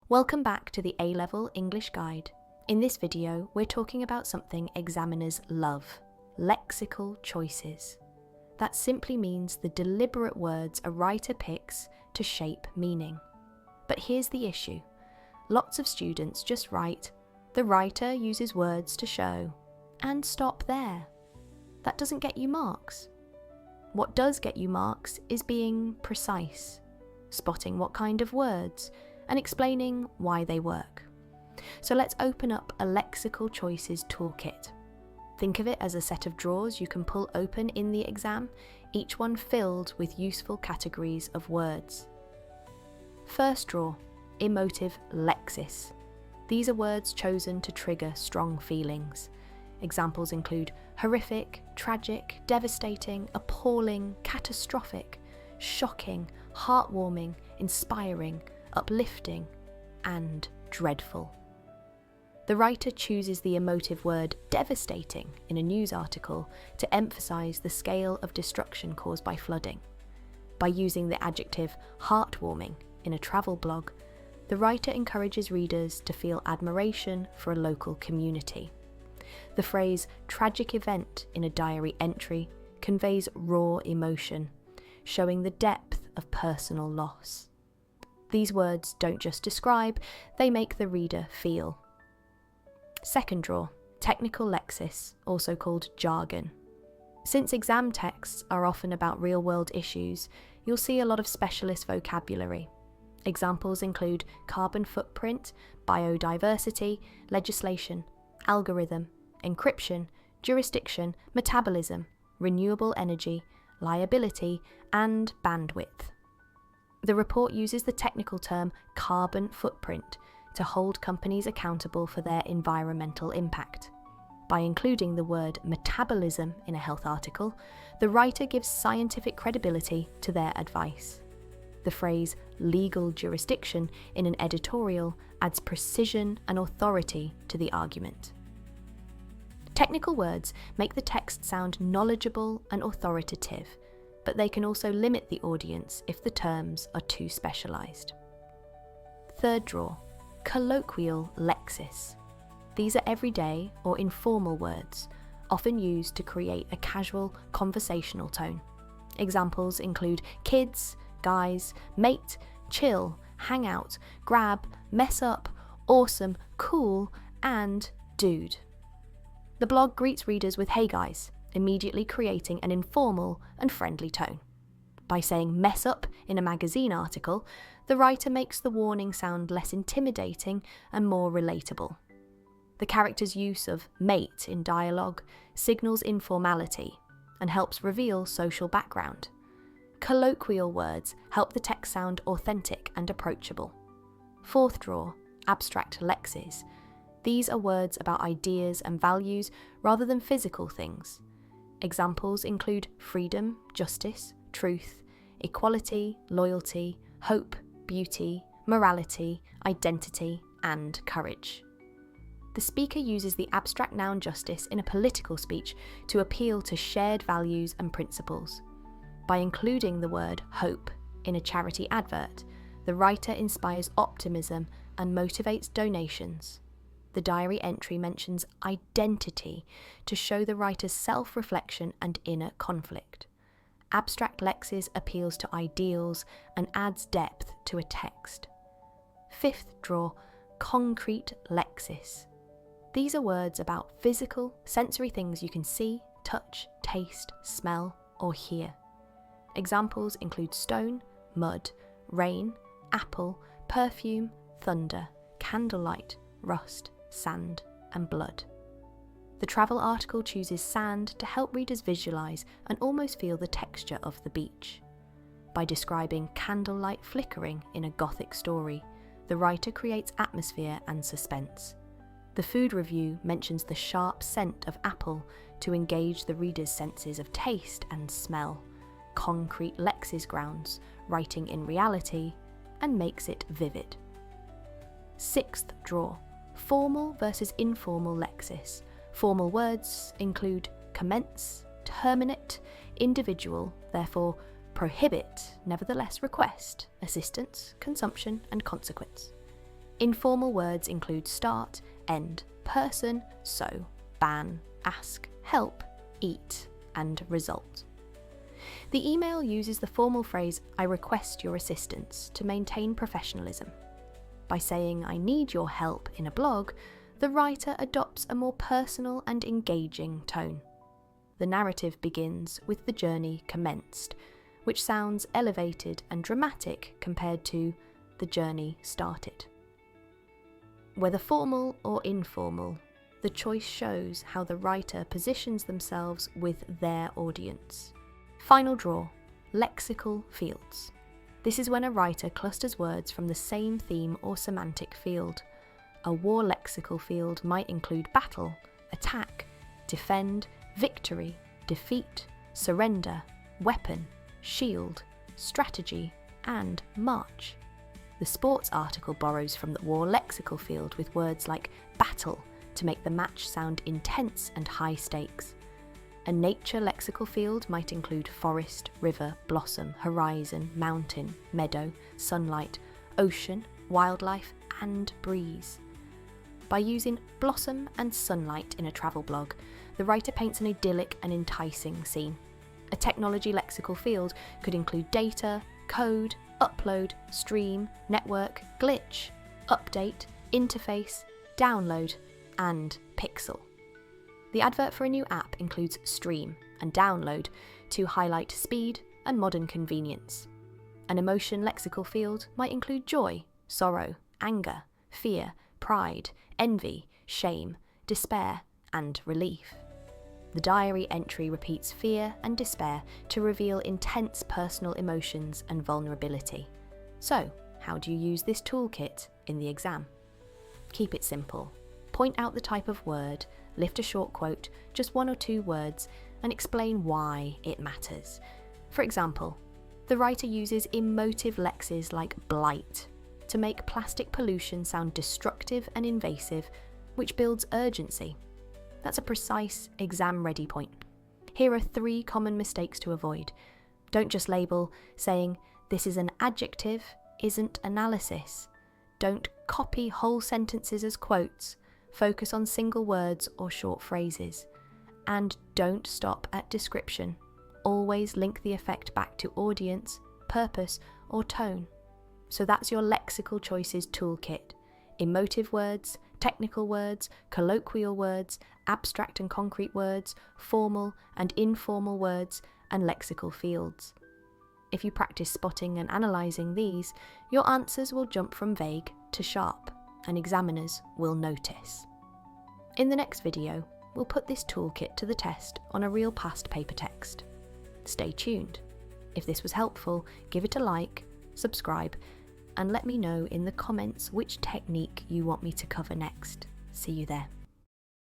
Welcome back to the A-Level English Guide. In this video, we're talking about something examiners love: lexical choices. That simply means the deliberate words a writer picks to shape meaning. But here's the issue. Lots of students just write, "The writer uses words to show," and stop there. That doesn't get you marks. What does get you marks is being precise, spotting what kind of words, and explaining why they work. So let's open up a lexical choices toolkit. Think of it as a set of drawers you can pull open in the exam, each one filled with useful categories of words. First drawer, emotive lexis. These are words chosen to trigger strong feelings. Examples include horrific, tragic, devastating, appalling, catastrophic, shocking, heartwarming, inspiring, uplifting, and dreadful. The writer chooses the emotive word devastating in a news article to emphasize the scale of destruction caused by flooding. By using the adjective heartwarming in a travel blog, the writer encourages readers to feel admiration for a local community. The phrase tragic event in a diary entry conveys raw emotion, showing the depth of personal loss. These words don't just describe, they make the reader feel. Second drawer, technical lexis, also called jargon. Since exam texts are often about real-world issues, you'll see a lot of specialist vocabulary. Examples include carbon footprint, biodiversity, legislation, algorithm, encryption, jurisdiction, metabolism, renewable energy, liability, and bandwidth. The report uses the technical term carbon footprint to hold companies accountable for their environmental impact. By including the word metabolism in a health article, the writer gives scientific credibility to their advice. The phrase legal jurisdiction in an editorial adds precision and authority to the argument. Technical words make the text sound knowledgeable and authoritative, but they can also limit the audience if the terms are too specialised. Third drawer, colloquial lexis. These are everyday or informal words, often used to create a casual conversational tone. Examples include kids, guys, mate, chill, hang out, grab, mess up, awesome, cool, and dude. The blog greets readers with "Hey guys," immediately creating an informal and friendly tone. By saying "mess up" in a magazine article, the writer makes the warning sound less intimidating and more relatable. The character's use of mate in dialogue signals informality and helps reveal social background. Colloquial words help the text sound authentic and approachable. Fourth drawer, abstract lexis. These are words about ideas and values rather than physical things. Examples include freedom, justice, truth, equality, loyalty, hope, beauty, morality, identity, and courage. The speaker uses the abstract noun justice in a political speech to appeal to shared values and principles. By including the word hope in a charity advert, the writer inspires optimism and motivates donations. The diary entry mentions identity to show the writer's self-reflection and inner conflict. Abstract lexis appeals to ideals and adds depth to a text. Fifth drawer, concrete lexis. These are words about physical, sensory things you can see, touch, taste, smell, or hear. Examples include stone, mud, rain, apple, perfume, thunder, candlelight, rust, sand, and blood. The travel article chooses sand to help readers visualise and almost feel the texture of the beach. By describing candlelight flickering in a Gothic story, the writer creates atmosphere and suspense. The food review mentions the sharp scent of apple to engage the reader's senses of taste and smell. Concrete lexis grounds writing in reality and makes it vivid. Sixth drawer, formal versus informal lexis. Formal words include commence, terminate, individual, therefore prohibit, nevertheless request, assistance, consumption, and consequence. Informal words include start, end, person, so, ban, ask, help, eat, and result. The email uses the formal phrase, "I request your assistance," to maintain professionalism. By saying, "I need your help" in a blog, the writer adopts a more personal and engaging tone. The narrative begins with "the journey commenced," which sounds elevated and dramatic compared to "the journey started." Whether formal or informal, the choice shows how the writer positions themselves with their audience. Final draw: lexical fields. This is when a writer clusters words from the same theme or semantic field. A war lexical field might include battle, attack, defend, victory, defeat, surrender, weapon, shield, strategy, and march. The sports article borrows from the war lexical field with words like battle to make the match sound intense and high stakes. A nature lexical field might include forest, river, blossom, horizon, mountain, meadow, sunlight, ocean, wildlife, and breeze. By using blossom and sunlight in a travel blog, the writer paints an idyllic and enticing scene. A technology lexical field could include data, code, upload, stream, network, glitch, update, interface, download, and pixel. The advert for a new app includes stream and download to highlight speed and modern convenience. An emotion lexical field might include joy, sorrow, anger, fear, pride, envy, shame, despair, and relief. The diary entry repeats fear and despair to reveal intense personal emotions and vulnerability. So, how do you use this toolkit in the exam? Keep it simple. Point out the type of word, lift a short quote, just 1 or 2 words, and explain why it matters. For example, the writer uses emotive lexis like blight to make plastic pollution sound destructive and invasive, which builds urgency. That's a precise exam-ready point. Here are 3 common mistakes to avoid. Don't just label, saying, "This is an adjective, isn't analysis." Don't copy whole sentences as quotes. Focus on single words or short phrases. And don't stop at description. Always link the effect back to audience, purpose, or tone. So that's your lexical choices toolkit. Emotive words, technical words, colloquial words, abstract and concrete words, formal and informal words, and lexical fields. If you practice spotting and analysing these, your answers will jump from vague to sharp, and examiners will notice. In the next video, we'll put this toolkit to the test on a real past paper text. Stay tuned. If this was helpful, give it a like, subscribe, and let me know in the comments which technique you want me to cover next. See you there.